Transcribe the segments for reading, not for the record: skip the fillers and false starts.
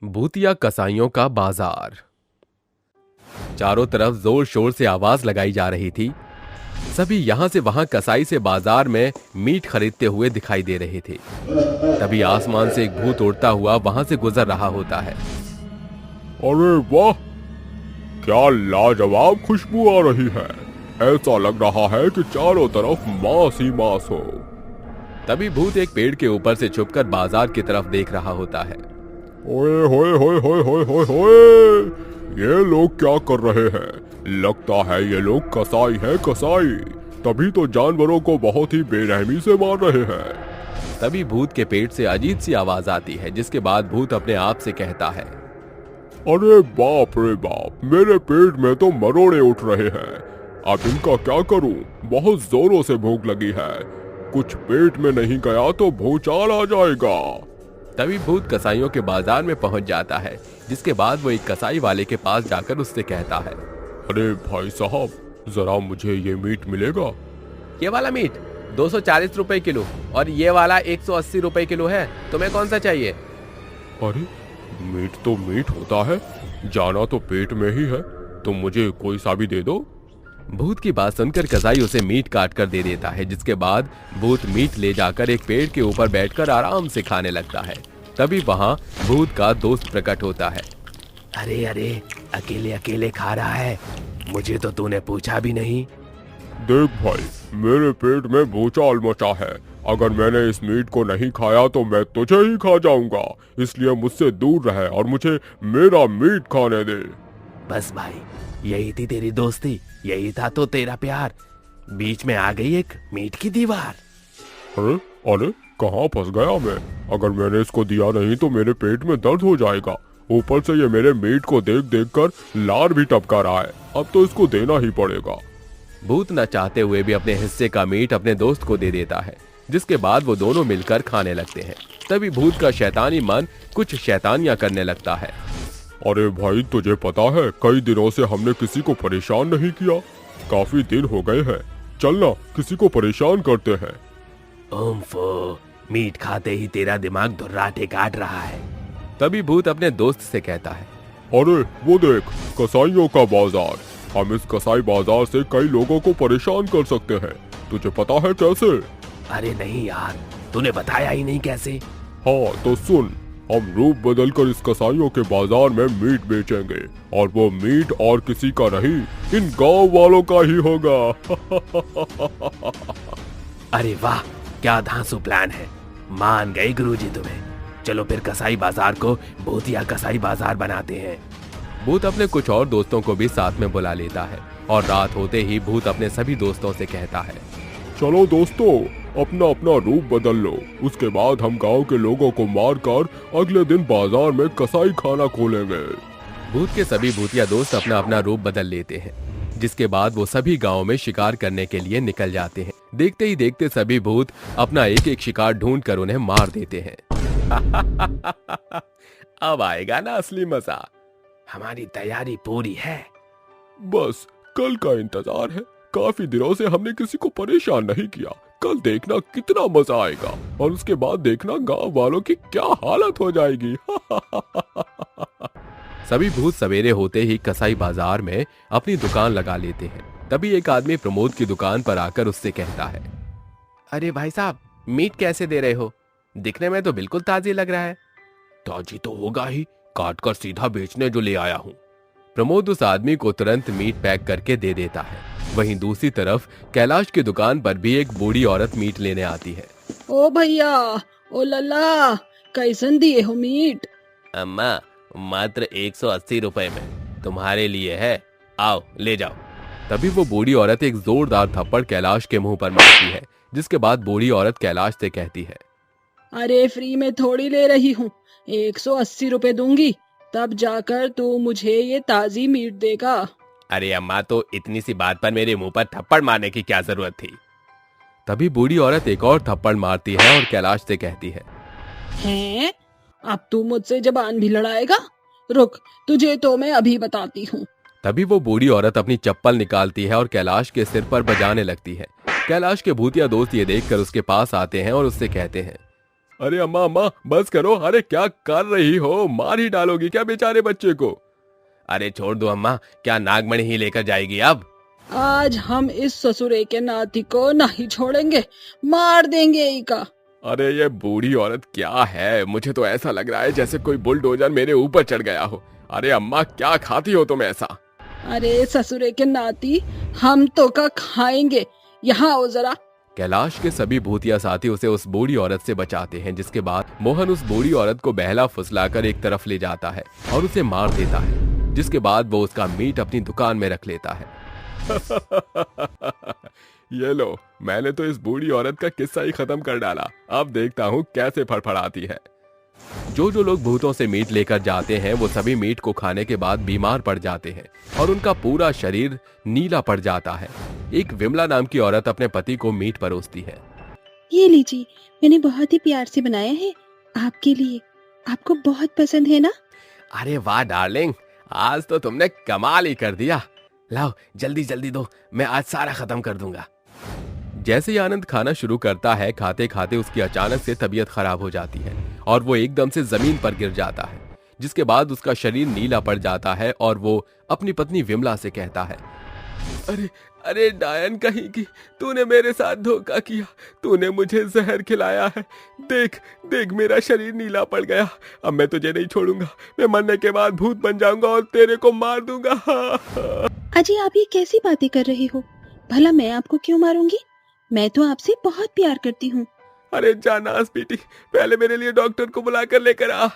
भूतिया कसाईयों का बाजार। चारों तरफ जोर शोर से आवाज लगाई जा रही थी। सभी यहां से वहां कसाई से बाजार में मीट खरीदते हुए दिखाई दे रहे थे। तभी आसमान से एक भूत उड़ता हुआ वहां से गुजर रहा होता है। अरे वाह, क्या लाजवाब खुशबू आ रही है। ऐसा लग रहा है कि चारों तरफ मांस ही मांस हो। तभी भूत एक पेड़ के ऊपर से छुपकर बाजार की तरफ देख रहा होता है। ओए होए होए होए होए होए होए, ये लोग क्या कर रहे हैं? लगता है ये लोग कसाई हैं, कसाई। तभी तो जानवरों को बहुत ही बेरहमी से मार रहे हैं। तभी भूत के पेट से अजीब सी आवाज आती है, जिसके बाद भूत अपने आप से कहता है, अरे बाप रे बाप, मेरे पेट में तो मरोड़े उठ रहे हैं। अब इनका क्या करूं? बहुत जोरों से भूख लगी है। कुछ पेट में नहीं गया तो भूचाल आ जाएगा। तभी भूत कसाईयों के बाजार में पहुंच जाता है, जिसके बाद वो एक कसाई वाले के पास जाकर उससे कहता है, अरे भाई साहब, जरा मुझे ये मीट मिलेगा? ये वाला मीट 240 रुपए किलो और ये वाला 180 रुपए किलो है। तुम्हें कौन सा चाहिए? अरे मीट तो मीट होता है, जाना तो पेट में ही है। तुम मुझे कोई सा भी दे दो। भूत की बात सुनकर कसाई उसे मीट काट कर दे देता है, जिसके बाद भूत मीट ले जाकर एक पेड़ के ऊपर बैठकर आराम से खाने लगता है। तभी वहां भूत का दोस्त प्रकट होता है। अरे अरे, अकेले अकेले खा रहा है, मुझे तो तूने पूछा भी नहीं। देख भाई, मेरे पेट में भूचाल मचा है। अगर मैंने इस मीट को नहीं खाया तो मैं तुझे ही खा जाऊंगा। इसलिए मुझसे दूर रहे और मुझे मेरा मीट खाने दे। बस भाई, यही थी तेरी दोस्ती, यही था तो तेरा प्यार। बीच में आ गई एक मीट की दीवार। अरे अरे, कहाँ फंस गया मैं? अगर मैंने इसको दिया नहीं तो मेरे पेट में दर्द हो जाएगा। ऊपर से ये मेरे मीट को देख देख कर लार भी टपका रहा है। अब तो इसको देना ही पड़ेगा। भूत न चाहते हुए भी अपने हिस्से का मीट अपने दोस्त को दे देता है, जिसके बाद वो दोनों मिलकर खाने लगते हैं। तभी भूत का शैतानी मन कुछ शैतानियां करने लगता है। अरे भाई, तुझे पता है कई दिनों से हमने किसी को परेशान नहीं किया। काफी दिन हो गए हैं। चलना किसी को परेशान करते हैं। ओम्फो, मीट खाते ही तेरा दिमाग धुर्राटे काट रहा है। तभी भूत अपने दोस्त से कहता है, अरे वो देख, कसाईयों का बाजार। हम इस कसाई बाजार से कई लोगों को परेशान कर सकते हैं। तुझे पता है कैसे? अरे नहीं यार, तूने बताया ही नहीं कैसे। हाँ तो सुन, हम रूप बदलकर इस कसाईयों के बाजार में मीट बेचेंगे और वो मीट और किसी का नहीं, इन गांव वालों का ही होगा। अरे वाह, क्या धांसू प्लान है। मान गए गुरुजी तुम्हें। चलो फिर कसाई बाजार को भूतिया कसाई बाजार बनाते हैं। भूत अपने कुछ और दोस्तों को भी साथ में बुला लेता है और रात होते ही भूत अपने सभी दोस्तों से कहता है, चलो दोस्तों, अपना अपना रूप बदल लो। उसके बाद हम गांव के लोगों को मारकर अगले दिन बाजार में कसाई खाना खोलेंगे। भूत के सभी भूतिया दोस्त अपना अपना रूप बदल लेते हैं, जिसके बाद वो सभी गांव में शिकार करने के लिए निकल जाते हैं। देखते ही देखते सभी भूत अपना एक एक शिकार ढूंढकर उन्हें मार देते हैं। अब आएगा ना असली मजा। हमारी तैयारी पूरी है। बस कल का इंतजार है। काफी दिनों से हमने किसी को परेशान नहीं किया। कल देखना कितना मजा आएगा और उसके बाद देखना गांव वालों की क्या हालत हो जाएगी। सभी भूत सवेरे होते ही कसाई बाजार में अपनी दुकान लगा लेते हैं। तभी एक आदमी प्रमोद की दुकान पर आकर उससे कहता है, अरे भाई साहब, मीट कैसे दे रहे हो? दिखने में तो बिल्कुल ताजी लग रहा है। ताजी तो होगा ही, काट कर सीधा बेचने जो ले आया हूँ। प्रमोद उस आदमी को तुरंत मीट पैक करके दे देता है। वहीं दूसरी तरफ कैलाश की दुकान पर भी एक बूढ़ी औरत मीट लेने आती है। ओ भैया, ओ लल्ला, कैसन दिए हो मीट? अम्मा, मात्र 180 रुपए में तुम्हारे लिए है, आओ ले जाओ। तभी वो बूढ़ी औरत एक जोरदार थप्पड़ कैलाश के मुंह पर मारती है, जिसके बाद बूढ़ी औरत कैलाश से कहती है, अरे फ्री में थोड़ी ले रही हूँ, 180 रुपए दूंगी, तब जाकर तू मुझे ये ताजी मीट देगा। अरे अम्मा, तो इतनी सी बात पर मेरे मुंह पर थप्पड़ मारने की क्या जरूरत थी? तभी बूढ़ी औरत एक और थप्पड़ मारती है और कैलाश से कहती है, हैं? अब तू मुझसे जबान भी लड़ाएगा? रुक, तुझे तो मैं अभी बताती हूँ। तभी वो बूढ़ी औरत अपनी चप्पल निकालती है और कैलाश के सिर पर बजाने लगती है। कैलाश के भूतिया दोस्त ये देखकर उसके पास आते हैं और उससे कहते हैं, अरे अम्मा अम्मा बस करो, अरे क्या कर रही हो, मार ही डालोगी क्या बेचारे बच्चे को। अरे छोड़ दो अम्मा, क्या नागमणि ही लेकर जाएगी अब। आज हम इस ससुरे के नाती को नहीं छोड़ेंगे, मार देंगे इका। अरे ये बूढ़ी औरत क्या है, मुझे तो ऐसा लग रहा है जैसे कोई बुलडोजर मेरे ऊपर चढ़ गया हो। अरे अम्मा क्या खाती हो तुम ऐसा। अरे ससुरे के नाती, हम तो का खाएंगे, यहाँ आओ जरा। कैलाश के सभी भूतिया साथी उसे उस बूढ़ी औरत से बचाते हैं, जिसके बाद मोहन उस बूढ़ी औरत को बहला फुसलाकर एक तरफ ले जाता है और उसे मार देता है, जिसके बाद वो उसका मीट अपनी दुकान में रख लेता है। ये लो, मैंने तो इस बूढ़ी औरत का किस्सा ही खत्म कर डाला, अब देखता हूँ कैसे फड़फड़ाती है। जो लोग भूतों से मीट लेकर जाते हैं वो सभी मीट को खाने के बाद बीमार पड़ जाते हैं और उनका पूरा शरीर नीला पड़ जाता है। एक विमला नाम की औरत अपने पति को मीट परोसती है। ये लीजिए, मैंने बहुत ही प्यार से बनाया है आपके लिए, आपको बहुत पसंद है ना? अरे वाह डार्लिंग, आज तो तुमने कमाल ही कर दिया। लाओ जल्दी जल्दी दो, मैं आज सारा खत्म कर दूंगा। जैसे ही आनंद खाना शुरू करता है, खाते खाते उसकी अचानक से तबीयत खराब हो जाती है और वो एकदम से जमीन पर गिर जाता है, जिसके बाद उसका शरीर नीला पड़ जाता है और वो अपनी पत्नी विमला से कहता है, अरे अरे डायन कहीं की, तूने मेरे साथ धोखा किया, तूने मुझे जहर खिलाया है। देख देख मेरा शरीर नीला पड़ गया, अब मैं तुझे नहीं छोड़ूंगा, मैं मरने के बाद भूत बन जाऊंगा और तेरे को मार दूंगा। अजी आप ये कैसी बातें कर रहे हो? भला मैं आपको क्यों मारूंगी? मैं तो आपसे बहुत प्यार करती हूँ। अरे जानास बेटी, पहले मेरे लिए डॉक्टर को बुलाकर लेकर आ।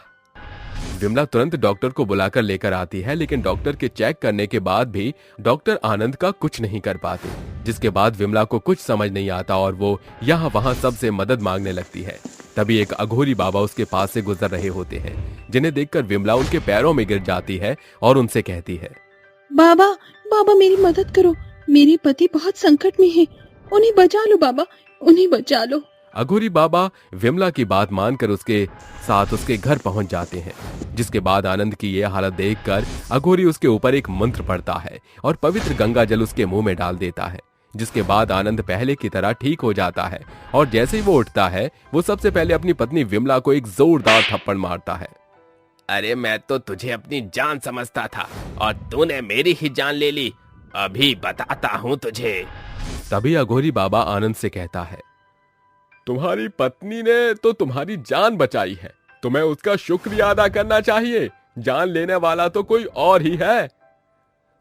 विमला तुरंत डॉक्टर को बुलाकर लेकर आती है, लेकिन डॉक्टर के चेक करने के बाद भी डॉक्टर आनंद का कुछ नहीं कर पाते, जिसके बाद विमला को कुछ समझ नहीं आता और वो यहाँ वहाँ सबसे मदद मांगने लगती है। तभी एक अघोरी बाबा उसके पास से गुजर रहे होते हैं, जिन्हें देखकर विमला उनके पैरों में गिर जाती है और उनसे कहती है, बाबा बाबा मेरी मदद करो, मेरे पति बहुत संकट में है, उन्हें बचा लो बाबा, उन्हें बचा लो। अघोरी बाबा विमला की बात मानकर उसके साथ उसके घर पहुंच जाते हैं, जिसके बाद आनंद की ये हालत देखकर अघोरी उसके ऊपर एक मंत्र पढ़ता है और पवित्र गंगा जल उसके मुंह में डाल देता है, जिसके बाद आनंद पहले की तरह ठीक हो जाता है और जैसे ही वो उठता है वो सबसे पहले अपनी पत्नी विमला को एक जोरदार थप्पड़ मारता है। अरे मैं तो तुझे अपनी जान समझता था और तूने मेरी ही जान ले ली, अभी बताता हूँ तुझे। तभी अघोरी बाबा आनंद से कहता है, तुम्हारी पत्नी ने तो तुम्हारी जान बचाई है, तुम्हें उसका शुक्रिया अदा करना चाहिए, जान लेने वाला तो कोई और ही है।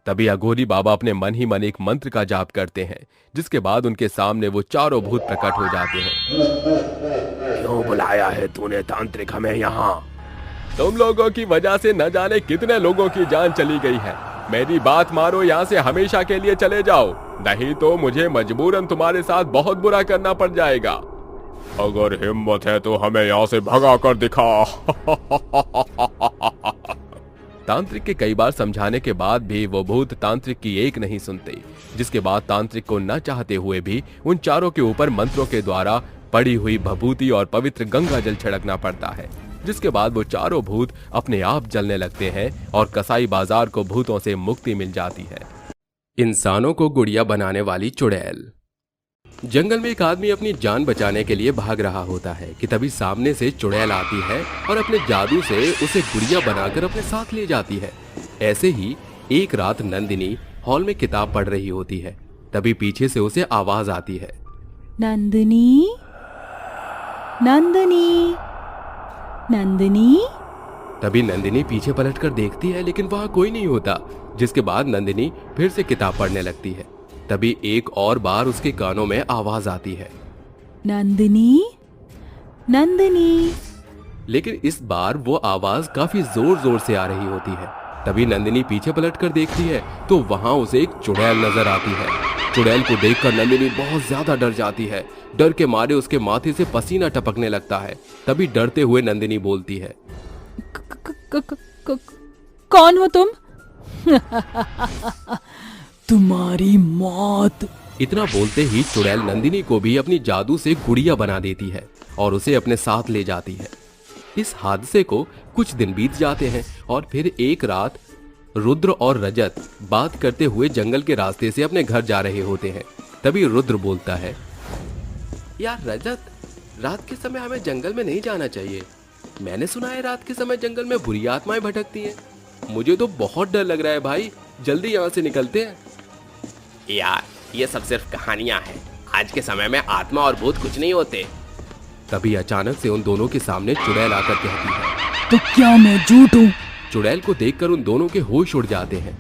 तभी अघोरी बाबा अपने मन ही मन एक मंत्र का जाप करते हैं, जिसके बाद उनके सामने वो चारों भूत प्रकट हो जाते हैं। क्यों बुलाया है तूने तांत्रिक हमें यहाँ? तुम लोगों की वजह से न जाने कितने लोगों की जान चली गई है, मेरी बात मारो, यहाँ से हमेशा के लिए चले जाओ, नहीं तो मुझे मजबूरन तुम्हारे साथ बहुत बुरा करना पड़ जाएगा। अगर हिम्मत है तो हमें यहाँ से भगा कर दिखा। तांत्रिक के कई बार समझाने के बाद भी वो भूत तांत्रिक की एक नहीं सुनते, जिसके बाद तांत्रिक को न चाहते हुए भी उन चारों के ऊपर मंत्रों के द्वारा पड़ी हुई भभूति और पवित्र गंगा जल छिड़कना पड़ता है, जिसके बाद वो चारों भूत अपने आप जलने लगते हैं और कसाई बाजार को भूतों से मुक्ति मिल जाती है। इंसानों को गुड़िया बनाने वाली चुड़ैल। जंगल में एक आदमी अपनी जान बचाने के लिए भाग रहा होता है कि तभी सामने से चुड़ैल आती है और अपने जादू से उसे गुड़िया बनाकर अपने साथ ले जाती है। ऐसे ही एक रात नंदिनी हॉल में किताब पढ़ रही होती है, तभी पीछे से उसे आवाज आती है, नंदिनी नंदिनी नंदिनी। तभी नंदिनी पीछे पलटकर देखती है, लेकिन वहां कोई नहीं होता, जिसके बाद नंदिनी फिर से किताब पढ़ने लगती है। तभी एक और बार उसके कानों में आवाज आती है, नंदिनी नंदिनी। लेकिन इस बार वो आवाज काफी जोर जोर से आ रही होती है। तभी नंदिनी पीछे पलटकर देखती है तो वहां उसे एक चुड़ैल नजर आती है। चुड़ैल को देखकर नंदिनी बहुत ज्यादा डर जाती है, डर के मारे उसके माथे से पसीना टपकने लगता है। तभी डरते हुए नंदिनी बोलती है, कौन हो तुम? तुम्हारी मौत। इतना बोलते ही चुड़ैल नंदिनी को भी अपनी जादू से गुड़िया बना देती है और उसे अपने साथ ले जाती है। इस हादसे को कुछ दिन बीत जाते हैं और फिर एक रात रुद्र और रजत बात करते हुए जंगल के रास्ते से अपने घर जा रहे होते हैं। तभी रुद्र बोलता है, यार रजत, रात के समय हमें जंगल में नहीं जाना चाहिए। मैंने सुना है रात के समय जंगल में बुरी आत्माएं भटकती हैं। मुझे तो बहुत डर लग रहा है भाई, जल्दी यहाँ से निकलते हैं। यार ये सब सिर्फ कहानियां हैं, आज के समय में आत्मा और भूत कुछ नहीं होते। तभी अचानक से उन दोनों के सामने चुड़ैल आकर कहती है, तो क्या मैं झूठ हूँ? चुड़ैल को देखकर उन दोनों के होश उड़ जाते हैं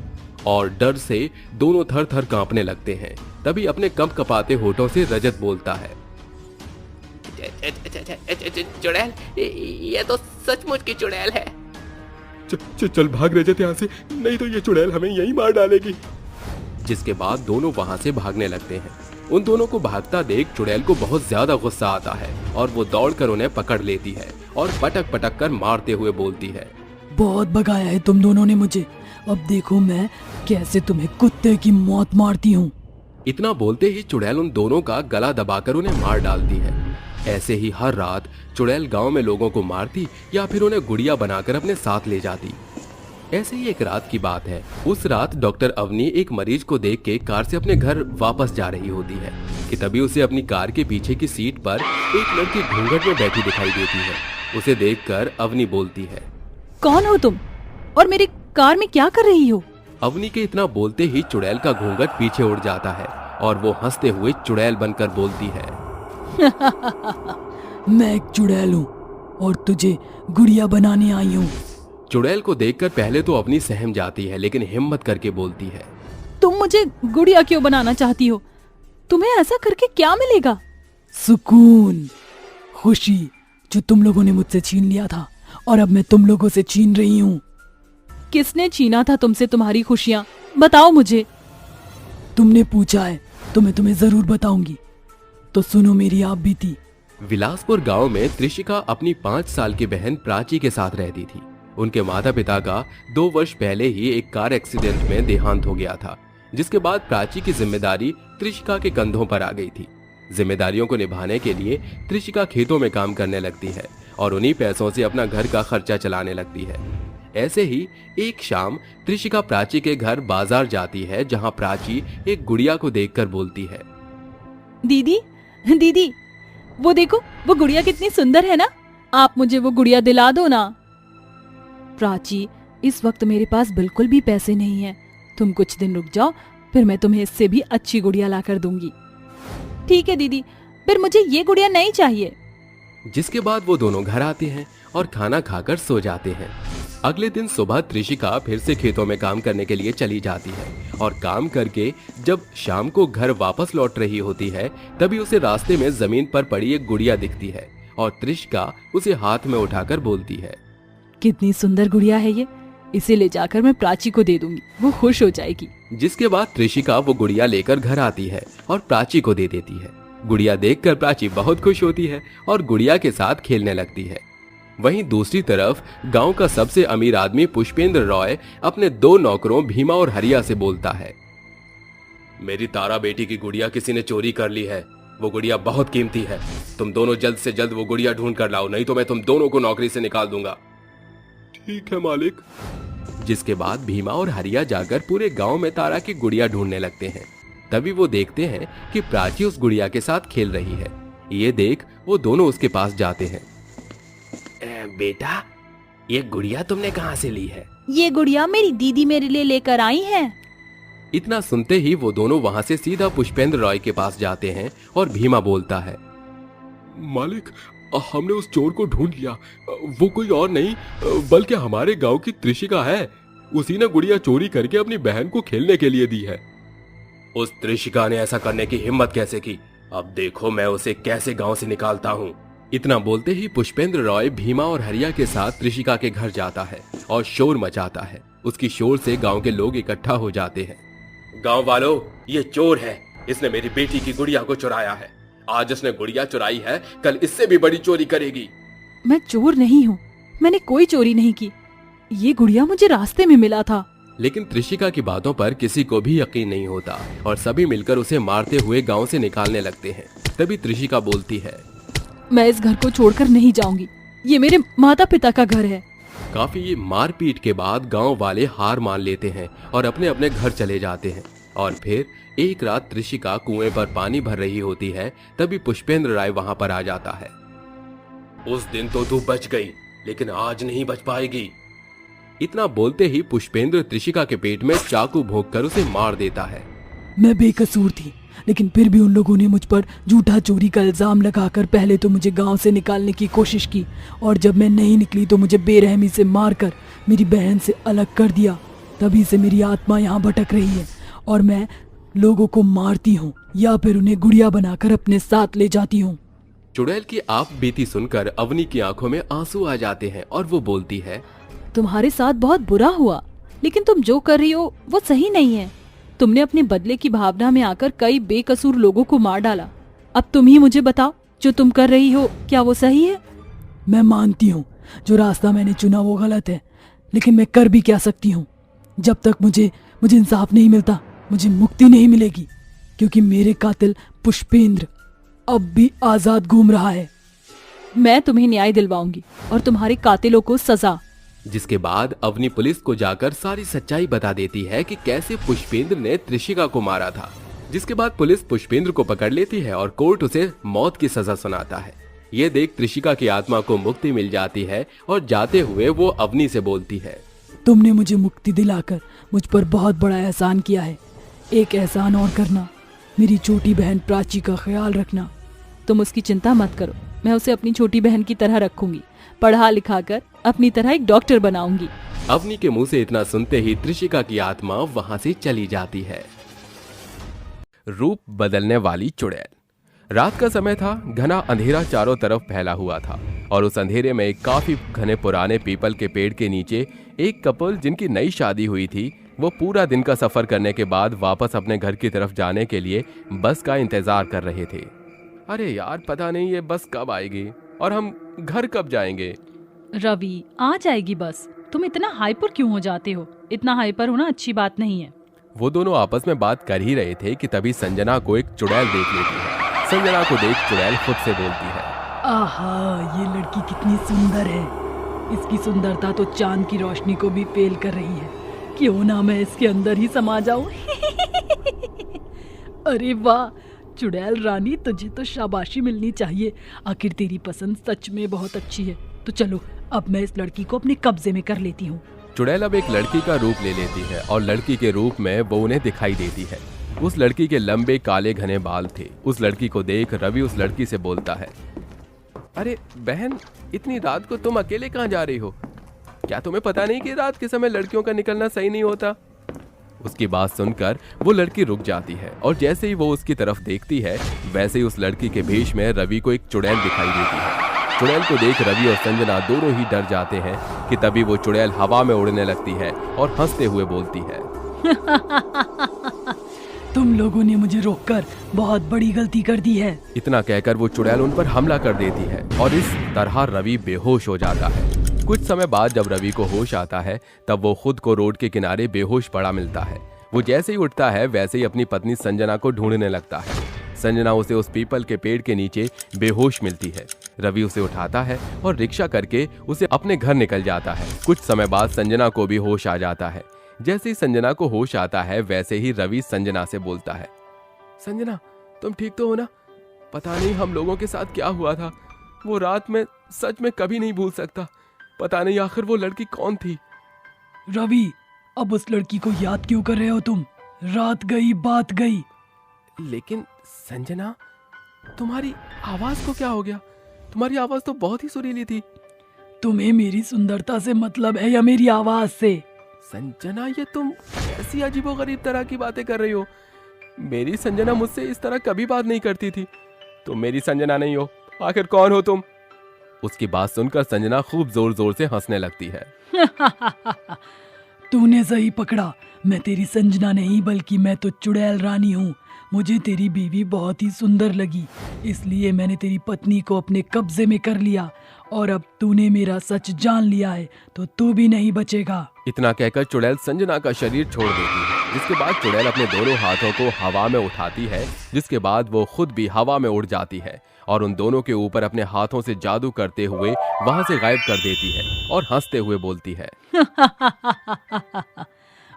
और डर से दोनों थर थर कांपने लगते हैं। तभी अपने कंप कपाते होठों से रजत बोलता है, चुड़ैल, ये तो सचमुच की चुड़ैल है। चल भाग रजत यहाँ से, नहीं तो ये चुड़ैल हमें यहीं मार डालेगी। जिसके बाद दोनों वहां से भागने लगते हैं। उन दोनों को भागता देख चुड़ैल को बहुत ज्यादा गुस्सा आता है और वो दौड़कर उन्हें पकड़ लेती है और पटक पटक कर मारते हुए बोलती है, बहुत भगाया है तुम दोनों ने मुझे, अब देखो मैं कैसे तुम्हें कुत्ते की मौत मारती हूँ। इतना बोलते ही चुड़ैल उन दोनों का गला दबाकर उन्हें मार डालती है। ऐसे ही हर रात चुड़ैल गांव में लोगों को मारती या फिर उन्हें गुड़िया बनाकर अपने साथ ले जाती। ऐसे ही एक रात की बात है। उस रात डॉक्टर अवनी एक मरीज को देख के कार से अपने घर वापस जा रही होती है कि तभी उसे अपनी कार के पीछे की सीट पर एक लड़की घूंघट में बैठी दिखाई देती है। उसे देखकर अवनी बोलती है, कौन हो तुम और मेरी कार में क्या कर रही हो? अवनी के इतना बोलते ही चुड़ैल का घूंघट पीछे उड़ जाता है और वो हंसते हुए चुड़ैल बनकर बोलती है, मैं एक चुड़ैल हूँ और तुझे गुड़िया बनाने आई हूँ। चुड़ैल को देखकर पहले तो अवनी सहम जाती है, लेकिन हिम्मत करके बोलती है, तुम मुझे गुड़िया क्यों बनाना चाहती हो? तुम्हें ऐसा करके क्या मिलेगा? सुकून, खुशी जो तुम लोगों ने मुझसे छीन लिया था और अब मैं तुम लोगों से छीन रही हूँ। किसने छीना था तुमसे तुम्हारी खुशियाँ? बताओ मुझे। तुमने पूछा है तो मैं तुम्हें जरूर बताऊंगी, तो सुनो मेरी आप बीती। विलासपुर गांव में त्रिशिका अपनी 5 साल की बहन प्राची के साथ रहती थी। उनके माता पिता का 2 वर्ष पहले ही एक कार एक्सीडेंट में देहांत हो गया था, जिसके बाद प्राची की जिम्मेदारी त्रिशिका के कंधों पर आ गई थी। जिम्मेदारियों को निभाने के लिए त्रिशिका खेतों में काम करने लगती है और उन्हीं पैसों से अपना घर का खर्चा चलाने लगती है। ऐसे ही एक शाम त्रिशिका प्राची के घर बाजार जाती है, जहां प्राची एक गुड़िया को देखकर बोलती है, दीदी दीदी, वो देखो, वो गुड़िया कितनी सुंदर है ना, आप मुझे वो गुड़िया दिला दो ना। प्राची, इस वक्त मेरे पास बिल्कुल भी पैसे नहीं हैं। तुम कुछ दिन रुक जाओ, फिर मैं तुम्हें इससे भी अच्छी गुड़िया ला कर दूंगी। ठीक है दीदी, फिर मुझे ये गुड़िया नहीं चाहिए। जिसके बाद वो दोनों घर आते हैं और खाना खाकर सो जाते हैं। अगले दिन सुबह त्रिशिका फिर से खेतों में काम करने के लिए चली जाती है और काम करके जब शाम को घर वापस लौट रही होती है, तभी उसे रास्ते में जमीन पर पड़ी एक गुड़िया दिखती है और त्रिशिका उसे हाथ में उठाकर बोलती है, कितनी सुंदर गुड़िया है ये, इसे ले जाकर मैं प्राची को दे दूंगी, वो खुश हो जाएगी। जिसके बाद त्रिशिका वो गुड़िया लेकर घर आती है और प्राची को दे देती है। गुड़िया देखकर प्राची बहुत खुश होती है और गुड़िया के साथ खेलने लगती है। वहीं दूसरी तरफ गांव का सबसे अमीर आदमी पुष्पेंद्र रॉय अपने 2 नौकरों भीमा और हरिया से बोलता है, मेरी तारा बेटी की गुड़िया किसी ने चोरी कर ली है। वो गुड़िया बहुत कीमती है। तुम दोनों जल्द से जल्द वो गुड़िया ढूंढ कर लाओ, नहीं तो मैं तुम दोनों को नौकरी से निकाल दूंगा। ठीक है मालिक। जिसके बाद भीमा और हरिया जाकर पूरे गांव में तारा की गुड़िया ढूंढने लगते हैं। तभी वो देखते हैं कि प्राची उस गुड़िया के साथ खेल रही है। ये देख वो दोनों उसके पास जाते हैं। बेटा, ये गुड़िया तुमने कहाँ से ली है? ये गुड़िया मेरी दीदी मेरे लिए लेकर आई है। इतना सुनते ही वो दोनों वहां से सीधा पुष्पेंद्र रॉय के पास जाते हैं और भीमा बोलता है, मालिक, हमने उस चोर को ढूंढ लिया। वो कोई और नहीं बल्कि हमारे गांव की त्रिशिका है। उसी ने गुड़िया चोरी करके अपनी बहन को खेलने के लिए दी है। उस त्रिशिका ने ऐसा करने की हिम्मत कैसे की? अब देखो मैं उसे कैसे गांव से निकालता हूँ। इतना बोलते ही पुष्पेंद्र रॉय भीमा और हरिया के साथ त्रिशिका के घर जाता है और शोर मचाता है। उसकी शोर से गांव के लोग इकट्ठा हो जाते हैं। गांव वालों, ये चोर है, इसने मेरी बेटी की गुड़िया को चुराया है। आज इसने गुड़िया चुराई है, कल इससे भी बड़ी चोरी करेगी। मैं चोर नहीं हूँ, मैंने कोई चोरी नहीं की। ये गुड़िया मुझे रास्ते में मिला था। लेकिन त्रिशिका की बातों पर किसी को भी यकीन नहीं होता और सभी मिलकर उसे मारते हुए गांव से निकालने लगते हैं। तभी त्रिशिका बोलती है, मैं इस घर को छोड़कर नहीं जाऊंगी, ये मेरे माता पिता का घर है। काफी मारपीट के बाद गांव वाले हार मान लेते हैं और अपने अपने घर चले जाते हैं। और फिर एक रात त्रिशिका कुएं पर पानी भर रही होती है, तभी पुष्पेंद्र राय वहां पर आ जाता है उस दिन तो तू बच गई, लेकिन आज नहीं बच पाएगी। इतना बोलते ही पुष्पेंद्र त्रिशिका के पेट में चाकू भोंककर उसे मार देता है। मैं बेकसूर थी, लेकिन फिर भी उन लोगों ने मुझ पर झूठा चोरी का इल्जाम लगाकर पहले तो मुझे गांव से निकालने की कोशिश की, और जब मैं नहीं निकली तो मुझे बेरहमी से मारकर मेरी बहन से अलग कर दिया। तभी से मेरी आत्मा यहाँ भटक रही है और मैं लोगों को मारती हूँ या फिर उन्हें गुड़िया बनाकर अपने साथ ले जाती हूँ। चुड़ैल की आप बीती सुनकर अवनी की आंखों में आंसू आ जाते हैं और वो बोलती है, तुम्हारे साथ बहुत बुरा हुआ, लेकिन तुम जो कर रही हो वो सही नहीं है। तुमने अपने बदले की भावना में आकर कई बेकसूर लोगों को मार डाला। अब तुम ही मुझे बताओ, जो तुम कर रही हो क्या वो सही है? मैं मानती हूँ जो रास्ता मैंने चुना वो गलत है, लेकिन मैं कर भी क्या सकती हूँ। जब तक मुझे इंसाफ नहीं मिलता मुझे मुक्ति नहीं मिलेगी, क्योंकि मेरे कातिल पुष्पेंद्र अब भी आजाद घूम रहा है। मैं तुम्हें न्याय दिलवाऊंगी और तुम्हारे कातिलों को सजा। जिसके बाद अवनी पुलिस को जाकर सारी सच्चाई बता देती है कि कैसे पुष्पेंद्र ने त्रिशिका को मारा था। जिसके बाद पुलिस पुष्पेंद्र को पकड़ लेती है और कोर्ट उसे मौत की सजा सुनाता है। ये देख त्रिशिका की आत्मा को मुक्ति मिल जाती है और जाते हुए वो अवनी से बोलती है, तुमने मुझे मुक्ति दिलाकर मुझ पर बहुत बड़ा एहसान किया है। एक एहसान और करना, मेरी छोटी बहन प्राची का ख्याल रखना। तुम उसकी चिंता मत करो, मैं उसे अपनी छोटी बहन की तरह रखूंगी, पढ़ा लिखा कर अपनी तरह एक डॉक्टर बनाऊंगी। अवनी के मुंह से इतना सुनते ही त्रिशिका की आत्मा वहां से चली जाती है। रूप बदलने वाली चुड़ैल। रात का समय था, घना अंधेरा चारों तरफ फैला हुआ था और उस अंधेरे में एक काफी घने पुराने पीपल के पेड़ के नीचे एक कपल जिनकी नई शादी हुई थी, वो पूरा दिन का सफर करने के बाद वापस अपने घर की तरफ जाने के लिए बस का इंतजार कर रहे थे। अरे यार, पता नहीं ये बस कब आएगी और हम घर कब जाएंगे। रवि, आ जाएगी बस, तुम इतना हाइपर क्यों हो जाते हो? इतना हाइपर होना अच्छी बात नहीं है। वो दोनों आपस में बात कर ही रहे थे कि तभी संजना को एक चुड़ैल देख लेती है। संजना को देख चुड़ैल खुद से बोलती है, आहा, ये लड़की कितनी सुंदर है। इसकी सुंदरता तो चांद की रोशनी को भी फेल कर रही है। क्यों ना मैं इसके अंदर ही समा जाऊं। अरे वाह चुड़ैल रानी, तुझे तो शाबाशी मिलनी चाहिए। आखिर तेरी पसंद सच में बहुत अच्छी है। तो चलो अब मैं इस लड़की को अपने कब्जे में कर लेती हूँ। चुड़ैल अब एक लड़की का रूप ले लेती है और लड़की के रूप में वो उन्हें दिखाई देती है। उस लड़की के लंबे काले घने बाल थे। उस लड़की को देख रवि उस लड़की से बोलता है, अरे बहन, इतनी रात को तुम अकेले कहाँ जा रही हो? क्या तुम्हें पता नहीं कि रात के समय लड़कियों का निकलना सही नहीं होता? उसकी बात सुनकर वो लड़की रुक जाती है और जैसे ही वो उसकी तरफ देखती है वैसे ही उस लड़की के भेष में रवि को एक चुड़ैल दिखाई देती है। चुड़ैल को देख रवि और संजना दोनों ही डर जाते हैं कि तभी वो चुड़ैल हवा में उड़ने लगती है और हंसते हुए बोलती है, तुम लोगों ने मुझे रोककर बहुत बड़ी गलती कर दी है। इतना कहकर वो चुड़ैल उन पर हमला कर देती है और इस तरह रवि बेहोश हो जाता है। कुछ समय बाद जब रवि को होश आता है तब वो खुद को रोड के किनारे बेहोश पड़ा मिलता है। वो जैसे ही उठता है वैसे ही अपनी पत्नी संजना को ढूंढने लगता है। संजना उसे उस पीपल के पेड़ के नीचे बेहोश मिलती है। रवि उसे उठाता है और रिक्शा करके उसे अपने घर निकल जाता है। कुछ समय बाद संजना को भी होश आ जाता है। जैसे ही संजना को होश आता है वैसे ही रवि संजना से बोलता है, संजना, तुम ठीक तो हो ना? पता नहीं हम लोगों के साथ क्या हुआ था। वो रात में सच में कभी नहीं भूल सकता। पता नहीं आखिर वो लड़की कौन थी। रवि, अब उस लड़की को याद क्यों कर रहे हो तुम? रात गई बात गई। लेकिन संजना, तुम्हारी आवाज को क्या हो गया? तुम्हारी आवाज तो बहुत ही सुरीली थी। तुम्हें मेरी सुंदरता से मतलब है या मेरी आवाज से? संजना, ये तुम ऐसी अजीबोगरीब तरह की बातें कर रही हो। मेरी संजना मुझसे इस तरह कभी बात नहीं करती थी। तुम मेरी संजना नहीं हो, आखिर कौन हो तुम? उसकी बात सुनकर संजना खूब जोर जोर से हंसने लगती है। तूने सही पकड़ा, मैं तेरी संजना नहीं बल्कि मैं तो चुड़ैल रानी हूँ। मुझे तेरी बीवी बहुत ही सुंदर लगी, इसलिए मैंने तेरी पत्नी को अपने कब्जे में कर लिया और अब तूने मेरा सच जान लिया है तो तू भी नहीं बचेगा। इतना कहकर चुड़ैल संजना का शरीर छोड़ देती है। जिसके बाद चुड़ैल अपने दोनों हाथों को हवा में उठाती है, जिसके बाद वो खुद भी हवा में उड़ जाती है और उन दोनों के ऊपर अपने हाथों से जादू करते हुए वहां से गायब कर देती है और हंसते हुए बोलती है,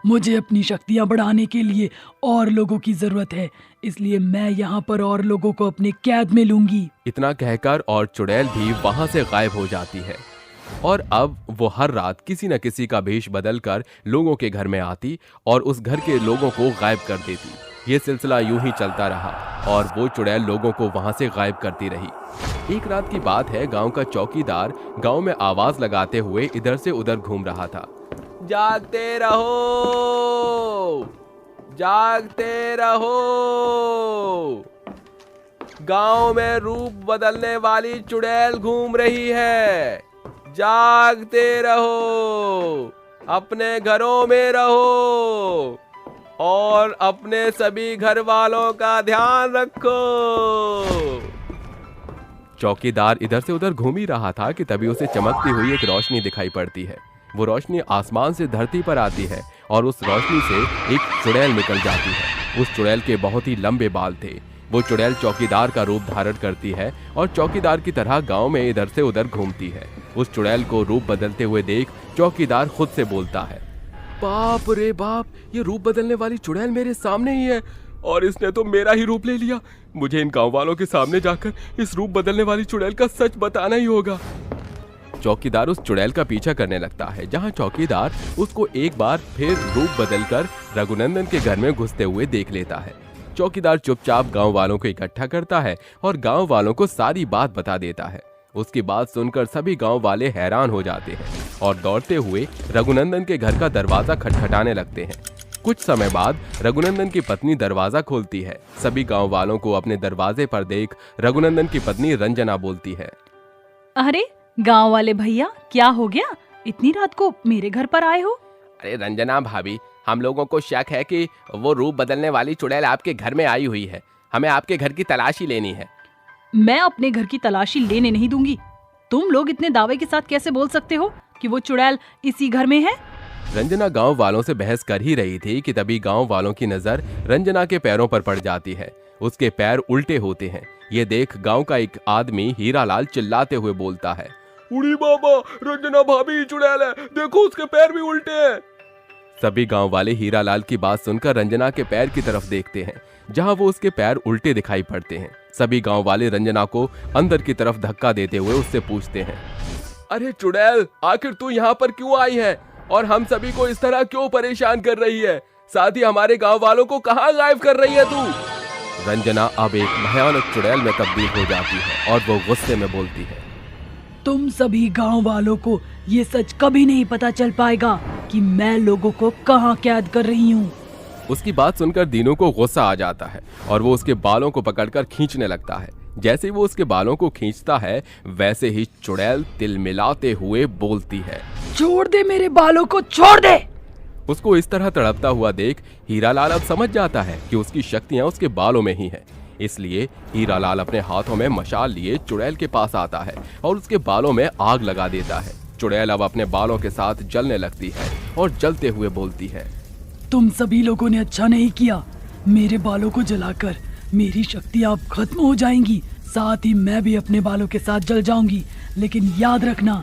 मुझे अपनी शक्तियाँ बढ़ाने के लिए और लोगों की जरूरत है, इसलिए मैं यहाँ पर और लोगों को अपने कैद में लूंगी। इतना कहकर और चुड़ैल भी वहां से गायब हो जाती है। और अब वो हर रात किसी न किसी का भेष बदलकर लोगों के घर में आती और उस घर के लोगों को गायब कर देती। ये सिलसिला यूं ही चलता रहा और वो चुड़ैल लोगों को वहां से गायब करती रही। एक रात की बात है, गांव का चौकीदार गांव में आवाज लगाते हुए इधर से उधर घूम रहा था। जागते रहो, जागते रहो, गांव में रूप बदलने वाली चुड़ैल घूम रही है। जागते रहो, अपने घरों में रहो और अपने सभी घर वालों का ध्यान रखो। चौकीदार इधर से उधर घूम ही रहा था कि तभी उसे चमकती हुई एक रोशनी दिखाई पड़ती है। वो रोशनी आसमान से धरती पर आती है और उस रोशनी से एक चुड़ैल निकल जाती है। उस चुड़ैल के बहुत ही लंबे बाल थे। वो चुड़ैल चौकीदार का रूप धारण करती है और चौकीदार की तरह गांव में इधर से उधर घूमती है। उस चुड़ैल को रूप बदलते हुए देख चौकीदार खुद से बोलता है, बाप रे बाप, ये रूप बदलने वाली चुड़ैल मेरे सामने ही है और इसने तो मेरा ही रूप ले लिया। मुझे इन गांव वालों के सामने जाकर इस रूप बदलने वाली चुड़ैल का सच बताना ही होगा। चौकीदार उस चुड़ैल का पीछा करने लगता है, जहां चौकीदार उसको एक बार फिर रूप बदलकर रघुनंदन के घर में घुसते हुए देख लेता है। चौकीदार चुपचाप गांव वालों को इकट्ठा करता है और गांव वालों को सारी बात बता देता है। उसकी बात सुनकर सभी गांव वाले हैरान हो जाते हैं और दौड़ते हुए रघुनंदन के घर का दरवाजा खटखटाने लगते हैं। कुछ समय बाद रघुनंदन की पत्नी दरवाजा खोलती है। सभी गांव वालों को अपने दरवाजे पर देख रघुनंदन की पत्नी रंजना बोलती है, अरे गांव वाले भैया, क्या हो गया? इतनी रात को मेरे घर पर आए हो? अरे रंजना भाभी, हम लोगों को शक है कि वो रूप बदलने वाली चुड़ैल आपके घर में आई हुई है। हमें आपके घर की तलाशी लेनी है। मैं अपने घर की तलाशी लेने नहीं दूंगी। तुम लोग इतने दावे के साथ कैसे बोल सकते हो कि वो चुड़ैल इसी घर में है? रंजना गांव वालों से बहस कर ही रही थी कि तभी गांव वालों की नजर रंजना के पैरों पर पड़ जाती है। उसके पैर उल्टे होते हैं। ये देख गांव का एक आदमी हीरालाल चिल्लाते हुए बोलता है, उड़ी बाबा, रंजना भाभी चुड़ैल है, देखो उसके पैर भी उल्टे हैं। सभी गांव वाले हीरालाल की बात सुनकर रंजना के पैर की तरफ देखते हैं, जहां वो उसके पैर उल्टे दिखाई पड़ते हैं। सभी गांव वाले रंजना को अंदर की तरफ धक्का देते हुए उससे पूछते हैं, अरे चुड़ैल, आखिर तू यहाँ पर क्यों आई है और हम सभी को इस तरह क्यों परेशान कर रही है? साथ ही हमारे गांव वालों को कहाँ गायब कर रही है तू? रंजना अब एक भयानक चुड़ैल में तब्दील हो जाती है और वो गुस्से में बोलती है, तुम सभी गांव वालों को ये सच कभी नहीं पता चल पाएगा कि मैं लोगों को कहाँ कैद कर रही हूँ। उसकी बात सुनकर दीनू को गुस्सा आ जाता है और वो उसके बालों को पकड़कर खींचने लगता है। जैसे ही वो उसके बालों को खींचता है, वैसे ही चुड़ैल तिलमिलाते हुए बोलती है, छोड़ दे मेरे बालों को, छोड़ दे। उसको इस तरह तड़पता हुआ देख हीरालाल अब समझ जाता है कि उसकी शक्तियां उसके बालों में ही हैं। इसलिए हीरालाल अपने हाथों में मशाल लिए चुड़ैल के पास आता है और उसके बालों में आग लगा देता है। चुड़ैल अब अपने बालों के साथ जलने लगती है और जलते हुए बोलती है, तुम सभी लोगों ने अच्छा नहीं किया। मेरे बालों को जलाकर मेरी शक्तियाँ अब खत्म हो जाएंगी, साथ ही मैं भी अपने बालों के साथ जल जाऊंगी। लेकिन याद रखना,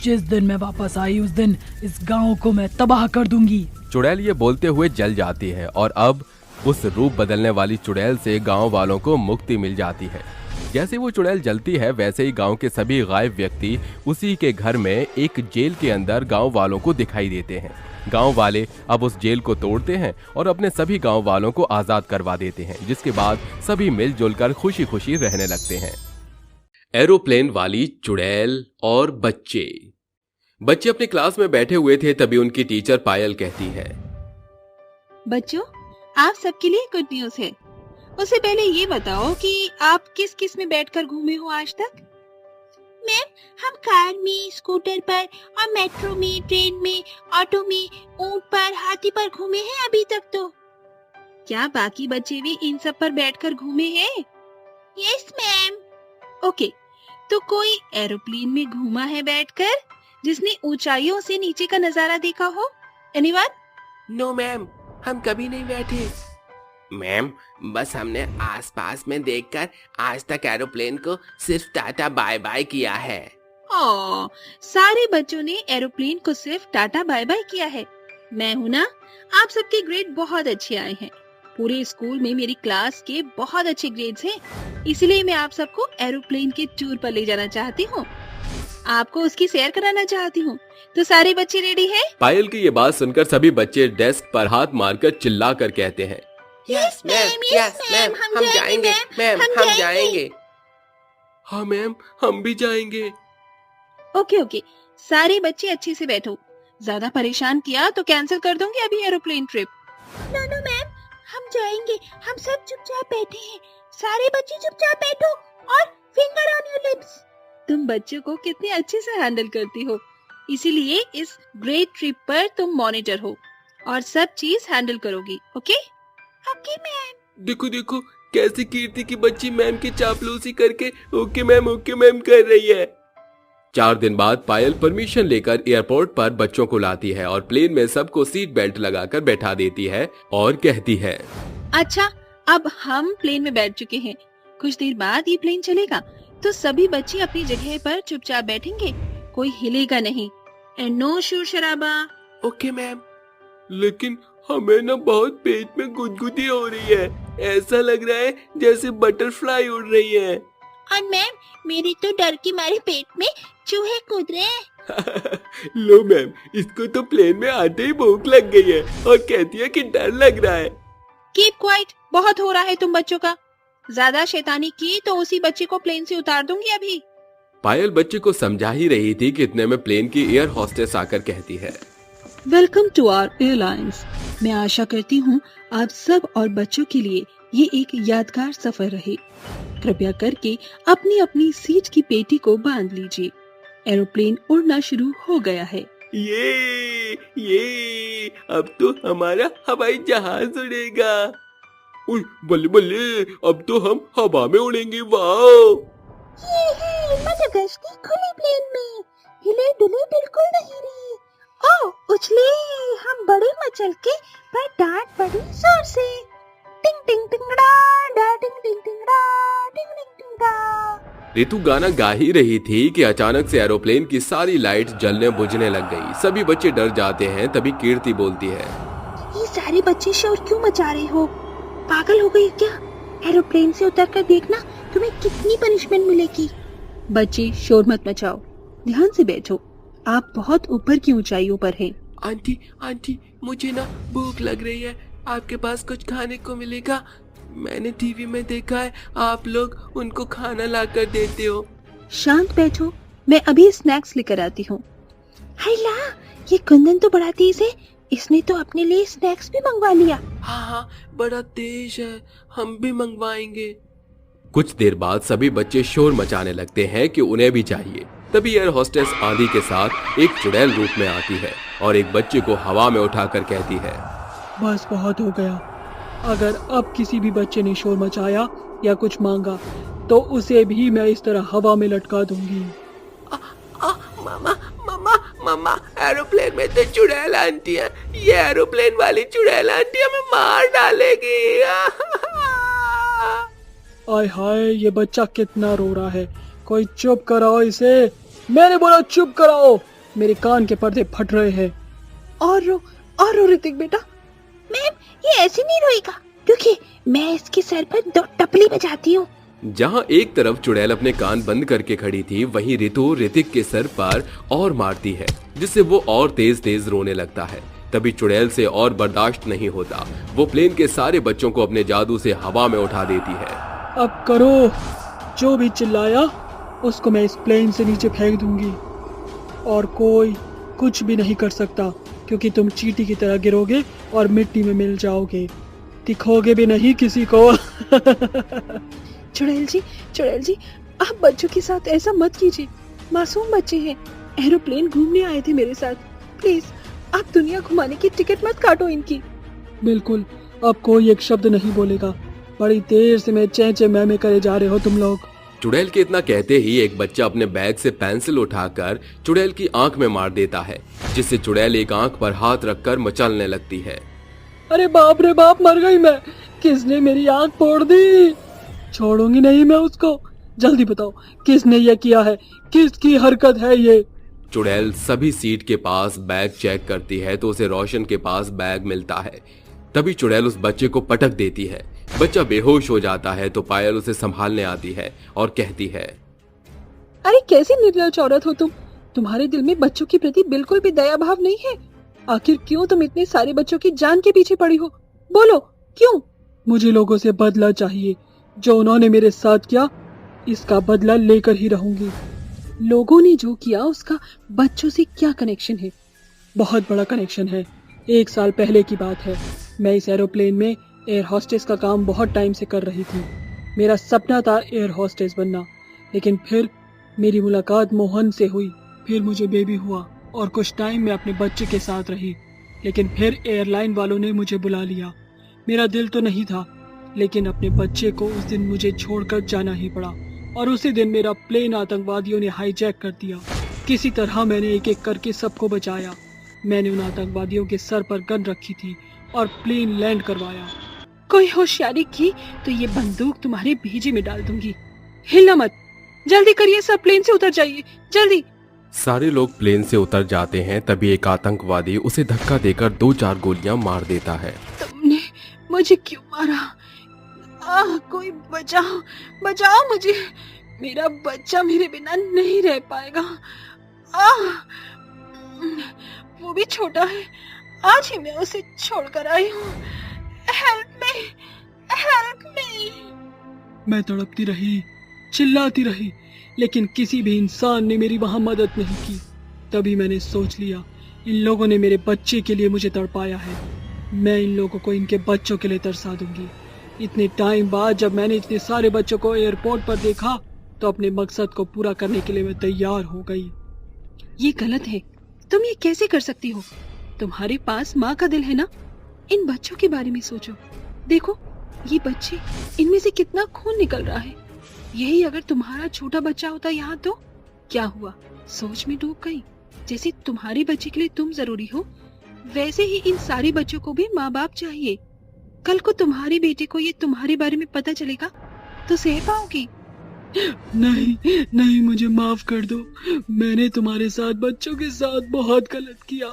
जिस दिन मैं वापस आई उस दिन इस गांव को मैं तबाह कर दूंगी। चुड़ैल ये बोलते हुए जल जाती है और अब उस रूप बदलने वाली चुड़ैल से गांव वालों को मुक्ति मिल जाती है। जैसे वो चुड़ैल जलती है, वैसे ही गांव के सभी गायब व्यक्ति उसी के घर में एक जेल के अंदर गांव वालों को दिखाई देते हैं। गांव वाले अब उस जेल को तोड़ते हैं और अपने सभी गांव वालों को आजाद करवा देते हैं, जिसके बाद सभी मिलजुल कर खुशी खुशी रहने लगते हैं। एरोप्लेन वाली चुड़ैल और बच्चे अपने क्लास में बैठे हुए थे, तभी उनकी टीचर पायल कहती है, बच्चों, आप सबके लिए गुड न्यूज है। उससे पहले ये बताओ कि आप किस किस में बैठकर घूमे हो आज तक? मैम, हम कार में, स्कूटर पर और मेट्रो में, ट्रेन में, ऑटो में, ऊंट पर, हाथी पर घूमे हैं अभी तक तो। क्या बाकी बच्चे भी इन सब पर बैठकर घूमे हैं? Yes ma'am. ओके, तो कोई एरोप्लेन में घूमा है बैठकर, जिसने ऊंचाइयों से नीचे का नजारा देखा हो? एनीवन? नो मैम, हम कभी नहीं बैठे। मैम, बस हमने आसपास में देखकर आज तक एरोप्लेन को सिर्फ टाटा बाय बाय किया है। सारे बच्चों ने एरोप्लेन को सिर्फ टाटा बाय बाय किया है। मैं हूँ ना, आप सबके ग्रेड बहुत अच्छे आए हैं। पूरे स्कूल में मेरी क्लास के बहुत अच्छे ग्रेड्स हैं, इसलिए मैं आप सबको एरोप्लेन के टूर पर ले जाना चाहती हूँ। आपको उसकी सैर कराना चाहती हूँ। तो सारे बच्चे रेडी हैं? पायल की ये बात सुनकर सभी बच्चे डेस्क पर हाथ मारकर चिल्ला कर कहते हैं, यस मैम, यस मैम, हम जाएंगे मैम, हम जाएंगे। हाँ मैम, हम भी जाएंगे। ओके ओके, सारे बच्चे अच्छे से बैठो। ज्यादा परेशान किया तो कैंसिल कर दूंगी अभी aeroplane trip. No no ma'am, हम जाएंगे। हम सब चुपचाप बैठे हैं। सारे बच्चे चुपचाप बैठो और फिंगर ऑन योर लिप्स। तुम बच्चों को कितने अच्छे से हैंडल करती हो, इसीलिए इस ग्रेट ट्रिप पर तुम मॉनिटर हो और सब चीज हैंडल करोगी। Okay okay ma'am. देखो देखो कैसे कीर्ति की बच्ची मैम की चापलूसी करके ओके मैम कर रही है। 4 दिन बाद पायल परमिशन लेकर एयरपोर्ट पर बच्चों को लाती है और प्लेन में सबको सीट बेल्ट लगाकर बैठा देती है और कहती है, अच्छा, अब हम प्लेन में बैठ चुके हैं। कुछ देर बाद ये प्लेन चलेगा तो सभी बच्चे अपनी जगह पर चुपचाप बैठेंगे, कोई हिलेगा नहीं एंड नो शोर शराबा। Okay ma'am. लेकिन हमें ना बहुत पेट में गुदगुदी हो रही है, ऐसा लग रहा है जैसे बटरफ्लाई उड़ रही है। और मैम, मेरी तो डर के मारे पेट में चूहे कूद रहे हैं। लो मैम, इसको तो प्लेन में आते ही भूख लग गई है और कहती है कि डर लग रहा है। कीप क्वाइट, बहुत हो रहा है तुम बच्चों का। ज्यादा शैतानी की तो उसी बच्चे को प्लेन से उतार दूंगी अभी। पायल बच्चे को समझा ही रही थी कि इतने में प्लेन की एयर होस्टेस आकर कहती है, वेलकम टू आवर एयरलाइंस। मैं आशा करती हूँ आप सब और बच्चों के लिए ये एक यादगार सफर रहे। कृपया करके अपनी अपनी सीट की पेटी को बांध लीजिए। एरोप्लेन उड़ना शुरू हो गया है। ये अब तो हमारा हवाई जहाज उड़ेगा। उई, बल्ले बल्ले, अब तो हम हवा में उड़ेंगे। वाओ! मदगास्कर खुले प्लेन में हिले डुले बिल्कुल नहीं रही। ओ उछले, हम बड़े मचल के पर डांट पड़ी जोर से। टिंग टिंग टिंगड़ा डा टिंग टिंग टिंगड़ा टिंग टिंग टिंगड़ा। रितु गाना गा ही रही थी कि अचानक से एरोप्लेन की सारी लाइट जलने बुझने लग गई। सभी बच्चे डर जाते हैं। तभी कीर्ति बोलती है, ये सारे बच्चे शोर क्यों मचा रहे हो? पागल हो गई क्या? एरोप्लेन से उतरकर देखना तुम्हें कितनी पनिशमेंट मिलेगी। बच्चे शोर मत मचाओ, ध्यान से बैठो। आप बहुत ऊपर की ऊंचाइयों पर हैं। आंटी मुझे ना भूख लग रही है, आपके पास कुछ खाने को मिलेगा? मैंने टीवी में देखा है आप लोग उनको खाना ला कर देते हो। शांत बैठो, मैं अभी स्नैक्स लेकर आती हूँ। हैला, ये कुंदन तो बड़ा तेज है, इसने तो अपने लिए स्नैक्स भी मंगवा लिया। हाँ, बड़ा तेज है, हम भी मंगवाएंगे। कुछ देर बाद सभी बच्चे शोर मचाने लगते हैं कि उन्हें भी चाहिए। तभी एयर होस्टेस आंधी के साथ एक चुड़ैल रूप में आती है और एक बच्चे को हवा में उठाकर कहती है, बस बहुत हो गया। अगर अब किसी भी बच्चे ने शोर मचाया या कुछ मांगा तो उसे भी मैं इस तरह हवा में लटका दूंगी। मम्मा, एरोप्लेन में तो चुड़ैल आंटी है। ये एरोप्लेन वाली चुड़ैल आंटी हमें मार डालेगी। आय हाय, ये बच्चा कितना रो रहा है। कोई चुप कराओ इसे। मैंने बोला चुप कराओ, मेरे कान के पर्दे फट रहे हैं। और रो ऋतिक बेटा। मैम, ये ऐसे नहीं रोएगा क्योंकि मैं इसके सर पर 2 टपली बजाती हूँ। जहाँ एक तरफ चुड़ैल अपने कान बंद करके खड़ी थी, वहीं रितु ऋतिक के सर पर और मारती है, जिससे वो और तेज तेज रोने लगता है। तभी चुड़ैल से और बर्दाश्त नहीं होता, वो प्लेन के सारे बच्चों को अपने जादू से हवा में उठा देती है। अब करो, जो भी चिल्लाया उसको मैं इस प्लेन से नीचे फेंक दूंगी और कोई कुछ भी नहीं कर सकता, क्योंकि तुम चींटी की तरह गिरोगे और मिट्टी में मिल जाओगे, दिखोगे भी नहीं किसी को। चुड़ैल जी, आप बच्चों के साथ ऐसा मत कीजिए। मासूम बच्चे हैं, एरोप्लेन घूमने आए थे मेरे साथ। प्लीज आप दुनिया घुमाने की टिकट मत काटो इनकी। बिल्कुल, अब कोई एक शब्द नहीं बोलेगा। बड़ी देर से मैं चें मैमे करे जा रहे हो तुम लोग। चुड़ैल के इतना कहते ही एक बच्चा अपने बैग से पेंसिल उठाकर चुड़ैल की आंख में मार देता है, जिससे चुड़ैल एक आंख पर हाथ रखकर मचलने लगती है। अरे बाप रे बाप, मर गई मैं। किसने मेरी आंख फोड़ दी? छोड़ूंगी नहीं मैं उसको। जल्दी बताओ किसने ये किया है, किसकी हरकत है ये? चुड़ैल सभी सीट के पास बैग चेक करती है तो उसे रोशन के पास बैग मिलता है। तभी चुड़ैल उस बच्चे को पटक देती है। बच्चा बेहोश हो जाता है तो पायल उसे संभालने आती है और कहती है, अरे कैसी निर्लज औरत हो तुम। तुम्हारे दिल में बच्चों के प्रति बिल्कुल भी दया भाव नहीं है। आखिर क्यों तुम इतने सारे बच्चों की जान के पीछे पड़ी हो? बोलो क्यों? मुझे लोगों से बदला चाहिए। जो उन्होंने मेरे साथ किया इसका बदला लेकर ही रहूंगी। लोगों ने जो किया उसका बच्चों से क्या कनेक्शन है? बहुत बड़ा कनेक्शन है। 1 साल पहले की बात है। मैं इस एरोप्लेन में एयर होस्टेस का काम बहुत टाइम से कर रही थी। मेरा सपना था एयर होस्टेस बनना, लेकिन फिर मेरी मुलाकात मोहन से हुई। फिर मुझे बेबी हुआ और कुछ टाइम मैं अपने बच्चे के साथ रही, लेकिन फिर एयरलाइन वालों ने मुझे बुला लिया। मेरा दिल तो नहीं था, लेकिन अपने बच्चे को उस दिन मुझे छोड़कर जाना ही पड़ा और उसी दिन मेरा प्लेन आतंकवादियों ने हाईजैक कर दिया। किसी तरह मैंने एक एक करके सबको बचाया। मैंने उन आतंकवादियों के सर पर गन रखी थी और प्लेन लैंड करवाया। कोई होशियारी की तो ये बंदूक तुम्हारे भेजे में डाल दूंगी। हिलना मत, जल्दी करिए, सब प्लेन से उतर जाइए, जल्दी। सारे लोग प्लेन से उतर जाते हैं। तभी एक आतंकवादी उसे धक्का देकर 2-4 गोलियां मार देता है। तुमने मुझे क्यों मारा? कोई बचाओ, बचाओ मुझे। मेरा बच्चा मेरे बिना नहीं रह पाएगा। वो भी छोटा है। आज ही मैं उसे छोड़कर आई हूँ। Help me, help me. मैं तड़पती रही, चिल्लाती रही, लेकिन किसी भी इंसान ने मेरी वहां मदद नहीं की। तभी मैंने सोच लिया, इन लोगों ने मेरे बच्चे के लिए मुझे तड़पाया है, मैं इन लोगों को इनके बच्चों के लिए तरसा दूंगी। इतने टाइम बाद जब मैंने इतने सारे बच्चों को एयरपोर्ट पर देखा तो अपने मकसद को पूरा करने के लिए मैं तैयार हो गई। ये गलत है, तुम ये कैसे कर सकती हो? तुम्हारे पास माँ का दिल है ना। इन बच्चों के बारे में सोचो। देखो ये बच्चे, इनमें से कितना खून निकल रहा है। यही अगर तुम्हारा छोटा बच्चा होता यहाँ तो क्या हुआ? सोच में डूब गई। जैसे तुम्हारे बच्चे के लिए तुम जरूरी हो, वैसे ही इन सारे बच्चों को भी माँ बाप चाहिए। कल को तुम्हारे बेटे को ये तुम्हारे बारे में पता चलेगा तो सह पाओगी? नहीं नहीं, मुझे माफ कर दो। मैंने तुम्हारे साथ, बच्चों के साथ बहुत गलत किया।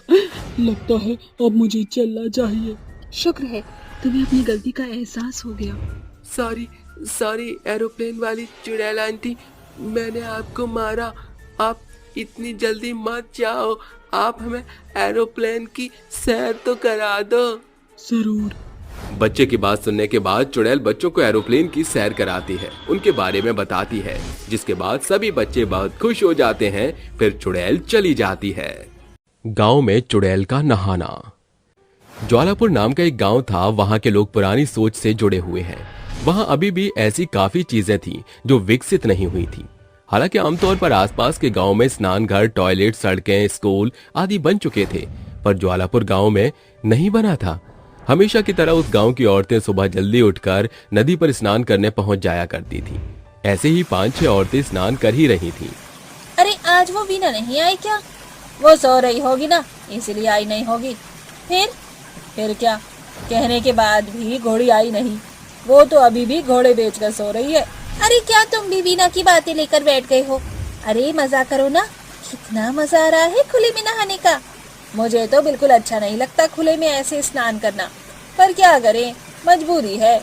लगता है अब मुझे चलना चाहिए। शुक्र है तुम्हें अपनी गलती का एहसास हो गया। सॉरी एरोप्लेन वाली चुड़ैल आंटी, मैंने आपको मारा। आप इतनी जल्दी मत जाओ, आप हमें एरोप्लेन की सैर तो करा दो। जरूर। बच्चे की बात सुनने के बाद चुड़ैल बच्चों को एरोप्लेन की सैर कराती है, उनके बारे में बताती है, जिसके बाद सभी बच्चे बहुत खुश हो जाते हैं। फिर चुड़ैल चली जाती है। गांव में चुड़ैल का नहाना। ज्वालापुर नाम का एक गांव था। वहां के लोग पुरानी सोच से जुड़े हुए हैं। वहां अभी भी ऐसी काफी चीजें थी जो विकसित नहीं हुई थी। हालांकि आमतौर पर आसपास के गांव में स्नान घर, टॉयलेट, सड़कें, स्कूल आदि बन चुके थे, पर ज्वालापुर गांव में नहीं बना था। हमेशा की तरह उस गांव की औरतें सुबह जल्दी उठकर नदी पर स्नान करने पहुंच जाया करती थी। ऐसे ही 5-6 औरतें स्नान कर ही रही थी। अरे आज वो वीना नहीं आई क्या? वो सो रही होगी ना, इसलिए आई नहीं होगी। फिर क्या? कहने के बाद भी घोड़ी आई नहीं। वो तो अभी भी घोड़े बेचकर सो रही है। अरे क्या तुम भी वीना की बातें लेकर बैठ गए हो? अरे मजा करो ना, कितना मजा आ रहा है खुले में नहाने का। मुझे तो बिल्कुल अच्छा नहीं लगता खुले में ऐसे स्नान करना, पर क्या करें, मजबूरी है।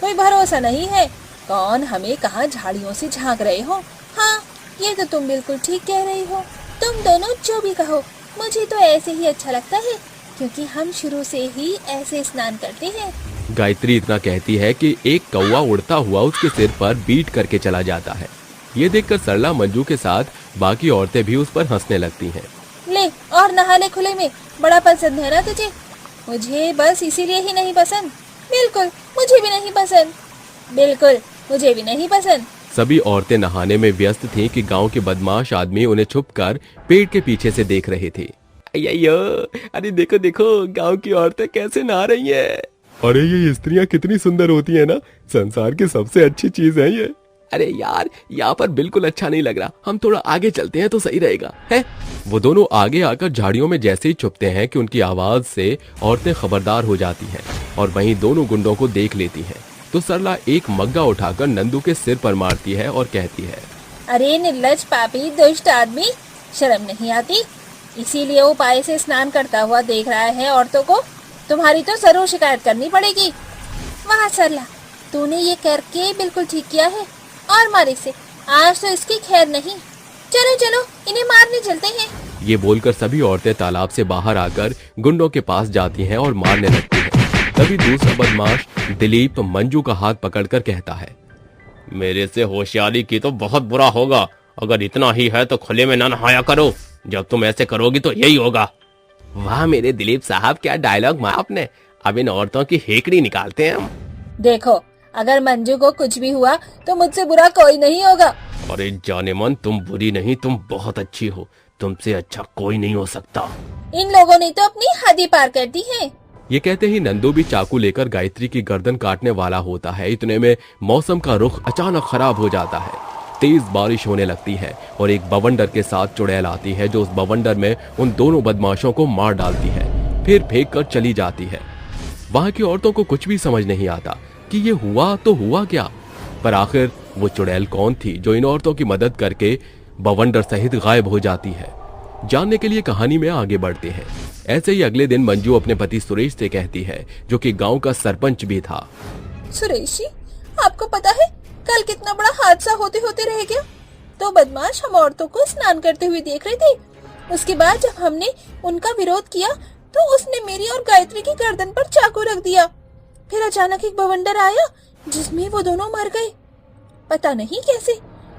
कोई भरोसा नहीं है, कौन हमें कहाँ झाड़ियों से झांक रहे हो। हाँ, ये तो तुम बिल्कुल ठीक कह रही हो। तुम दोनों जो भी कहो, मुझे तो ऐसे ही अच्छा लगता है, क्योंकि हम शुरू से ही ऐसे स्नान करते हैं। गायत्री इतना कहती है कि एक कौवा उड़ता हुआ उसके सिर पर बीट करके चला जाता है। ये देखकर सरला, मंजू के साथ बाकी औरतें भी उस पर हंसने लगती हैं। ले और नहा ले खुले में, बड़ा पसंद है ना तुझे? मुझे बस इसीलिए ही नहीं पसंद। बिल्कुल मुझे भी नहीं पसंद, बिल्कुल मुझे भी नहीं पसंद। सभी औरतें नहाने में व्यस्त थीं कि गांव के बदमाश आदमी उन्हें छुपकर पेड़ के पीछे से देख रहे थे। अय्यो, अरे देखो देखो, गांव की औरतें कैसे नहा रही हैं। अरे ये स्त्रियां कितनी सुंदर होती है ना, संसार की सबसे अच्छी चीज है ये। अरे यार, यहाँ पर बिल्कुल अच्छा नहीं लग रहा, हम थोड़ा आगे चलते हैं तो सही रहेगा, है? वो दोनों आगे आकर झाड़ियों में जैसे ही छुपते हैं कि उनकी आवाज से औरतें खबरदार हो जाती हैं और वहीं दोनों गुंडों को देख लेती हैं। तो सरला एक मग्गा उठाकर नंदू के सिर पर मारती है और कहती है, अरे निर्लज, पापी, दुष्ट आदमी, शर्म नहीं आती? इसीलिए वो पाए से स्नान करता हुआ देख रहा है औरतों को। तुम्हारी तो जरूर शिकायत करनी पड़ेगी। वाह सरला, तूने ये करके बिल्कुल ठीक किया है। और मार इसे, आज तो इसकी खैर नहीं। चलो चलो, इन्हें मारने चलते हैं। ये बोलकर सभी औरतें तालाब से बाहर आकर गुंडों के पास जाती हैं और मारने लगती हैं। तभी दूसरा बदमाश दिलीप मंजू का हाथ पकड़कर कहता है, मेरे से होशियारी की तो बहुत बुरा होगा। अगर इतना ही है तो खुले में ना नहाया करो। जब तुम ऐसे करोगी तो यही होगा। वाह मेरे दिलीप साहब, क्या डायलॉग मारा आपने। अब इन औरतों की हेकड़ी निकालते हैं हम। देखो, अगर मंजू को कुछ भी हुआ तो मुझसे बुरा कोई नहीं होगा। अरे जाने मन, तुम बुरी नहीं, तुम बहुत अच्छी हो। तुमसे अच्छा कोई नहीं हो सकता। इन लोगों ने तो अपनी हद ही पार कर दी है। ये कहते ही नंदू भी चाकू लेकर गायत्री की गर्दन काटने वाला होता है। इतने में मौसम का रुख अचानक खराब हो जाता है। तेज बारिश होने लगती है और एक बवंडर के साथ चुड़ैल आती है, जो उस बवंडर में उन दोनों बदमाशों को मार डालती है, फिर फेंक कर चली जाती है। वहां की औरतों को कुछ भी समझ नहीं आता कि ये हुआ तो हुआ क्या, पर आखिर वो चुड़ैल कौन थी जो इन औरतों की मदद करके बवंडर सहित गायब हो जाती है। जानने के लिए कहानी में आगे बढ़ते हैं। ऐसे ही अगले दिन मंजू अपने पति सुरेश से कहती है, जो कि गांव का सरपंच भी था। सुरेश जी, आपको पता है कल कितना बड़ा हादसा होते होते रह गया। तो बदमाश हम औरतों को स्नान करते हुए देख रहे थे। उसके बाद जब हमने उनका विरोध किया तो उसने मेरी और गायत्री की गर्दन पर चाकू रख दिया। फिर अचानक एक बवंडर आया जिसमें वो दोनों मर गए। पता नहीं कैसे,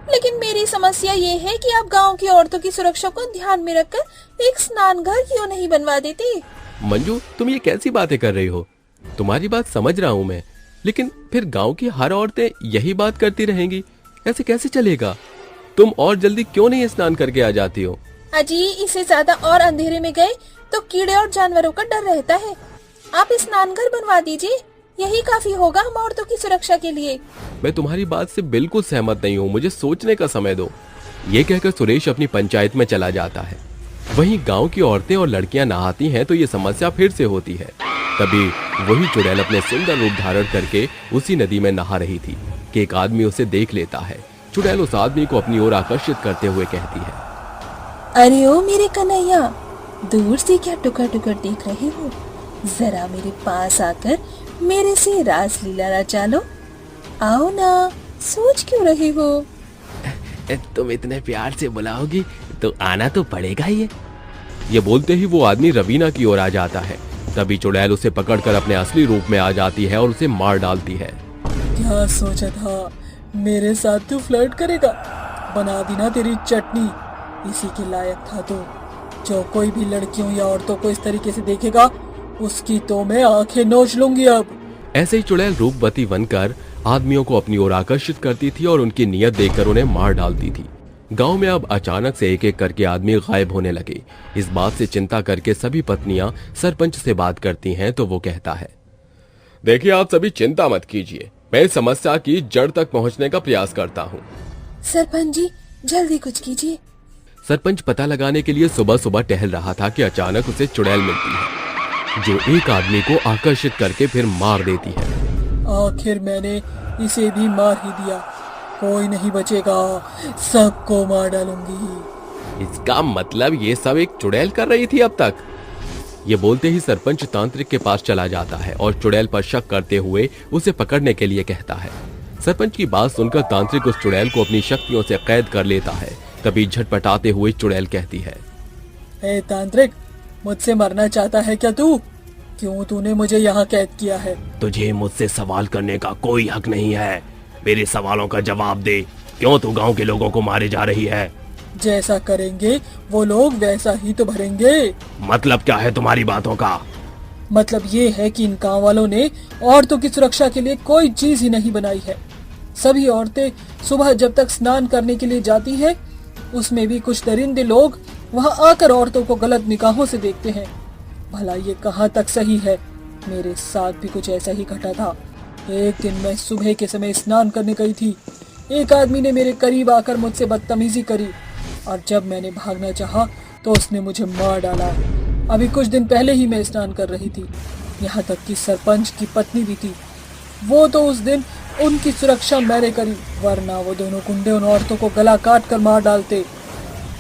लेकिन मेरी समस्या ये है कि आप गांव की औरतों की सुरक्षा को ध्यान में रखकर एक स्नान घर क्यों नहीं बनवा देते? मंजू, तुम ये कैसी बातें कर रही हो? तुम्हारी बात समझ रहा हूँ मैं, लेकिन फिर गांव की हर औरतें यही बात करती रहेंगी, ऐसे कैसे चलेगा? तुम और जल्दी क्यों नहीं स्नान करके आ जाती हो? अजी, इससे ज्यादा और अंधेरे में गए तो कीड़े और जानवरों का डर रहता है। आप स्नान घर बनवा दीजिए, यही काफी होगा हम औरतों की सुरक्षा के लिए। मैं तुम्हारी बात से बिल्कुल सहमत नहीं हूँ, मुझे सोचने का समय दो। ये कहकर सुरेश अपनी पंचायत में चला जाता है। वहीं गांव की औरतें और लड़कियां नहाती हैं तो ये समस्या फिर से होती है। तभी वही चुड़ैल अपने सुंदर रूप धारण करके उसी नदी में नहा रही थी कि एक आदमी उसे देख लेता है। चुड़ैल उस आदमी को अपनी ओर आकर्षित करते हुए कहती है, अरे ओ मेरे कन्हैया, दूर से क्या टुकर टुकर देख रहे हो? जरा मेरे पास आकर मेरे से रासलीला रचा लो। आओ ना, सोच क्यों रहे हो? तुम इतने प्यार से बुलाओगी तो आना तो पड़ेगा ही। ये बोलते ही वो आदमी रवीना की ओर आ जाता है। तभी चुड़ैल उसे पकड़कर अपने असली रूप में आ जाती है और उसे मार डालती है। क्या सोचा था, मेरे साथ तू फ्लर्ट करेगा? बना दी ना तेरी चटनी। इसी के लायक था तू। जो कोई भी लड़कियों या औरतों को इस तरीके से देखेगा उसकी तो मैं आंखें नोच लूंगी अब। ऐसे ही चुड़ैल रूपवती बनकर आदमियों को अपनी ओर आकर्षित करती थी और उनकी नियत देखकर उन्हें मार डालती थी। गांव में अब अचानक से एक एक करके आदमी गायब होने लगे। इस बात से चिंता करके सभी पत्नियां सरपंच से बात करती हैं तो वो कहता है, देखिए आप सभी चिंता मत कीजिए, मैं इस समस्या की जड़ तक पहुंचने का प्रयास करता हूं। सरपंच जी, जल्दी कुछ कीजिए। सरपंच पता लगाने के लिए सुबह सुबह टहल रहा था कि अचानक उसे चुड़ैल मिलती है, जो एक आदमी को आकर्षित करके फिर मार देती है। आखिर मैंने इसे भी मार ही दिया, कोई नहीं बचेगा, सबको मार डालूंगी। इसका मतलब ये सब एक चुड़ैल कर रही थी अब तक। ये बोलते ही सरपंच तांत्रिक के पास चला जाता है और चुड़ैल पर शक करते हुए उसे पकड़ने के लिए कहता है। सरपंच की बात सुनकर तांत्रिक उस चुड़ैल को अपनी शक्तियों से कैद कर लेता है। तभी झटपटाते हुए चुड़ैल कहती है, ए तांत्रिक, मुझसे मरना चाहता है क्या तू? क्यों तूने मुझे यहाँ कैद किया है? तुझे मुझसे सवाल करने का कोई हक नहीं है। मेरे सवालों का जवाब दे। क्यों तू गांव के लोगों को मारे जा रही है? जैसा करेंगे वो लोग वैसा ही तो भरेंगे। मतलब क्या है तुम्हारी बातों का? मतलब ये है कि इन गाँव वालों ने औरतों की सुरक्षा के लिए कोई चीज ही नहीं बनाई है। सभी औरतें सुबह जब तक स्नान करने के लिए जाती है, उसमें भी कुछ दरिंदे लोग वहां आकर औरतों को गलत निगाहों से देखते हैं। भला ये कहाँ तक सही है? मेरे साथ भी कुछ ऐसा ही घटा था। एक दिन मैं सुबह के समय स्नान करने गई थी। एक आदमी ने मेरे करीब आकर मुझसे बदतमीजी करी और जब मैंने भागना चाहा तो उसने मुझे मार डाला। अभी कुछ दिन पहले ही मैं स्नान कर रही थी, यहाँ तक कि सरपंच की पत्नी भी थी। वो तो उस दिन उनकी सुरक्षा मैंने करी, वरना वो दोनों गुंडे उन औरतों को गला काट कर मार डालते।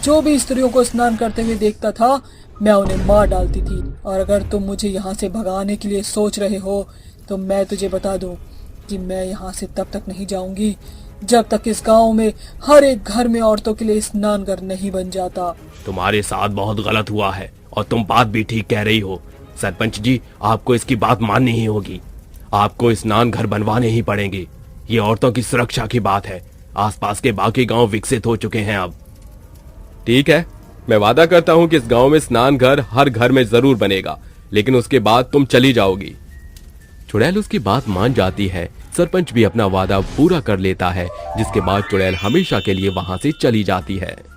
जो भी स्त्रियों को स्नान करते हुए देखता था मैं उन्हें मार डालती थी। और अगर तुम मुझे यहाँ से भगाने के लिए सोच रहे हो तो मैं तुझे बता दूं कि मैं यहाँ से तब तक नहीं जाऊंगी जब तक इस गांव में हर एक घर में औरतों के लिए स्नान घर नहीं बन जाता। तुम्हारे साथ बहुत गलत हुआ है और तुम बात भी ठीक कह रही हो। सरपंच जी, आपको इसकी बात माननी ही होगी। आपको स्नान घर बनवाने ही पड़ेंगे। ये औरतों की सुरक्षा की बात है। आसपास के बाकी गांव विकसित हो चुके हैं अब। ठीक है, मैं वादा करता हूं कि इस गांव में स्नान घर हर घर में जरूर बनेगा, लेकिन उसके बाद तुम चली जाओगी। चुड़ैल उसकी बात मान जाती है। सरपंच भी अपना वादा पूरा कर लेता है, जिसके बाद चुड़ैल हमेशा के लिए वहां से चली जाती है।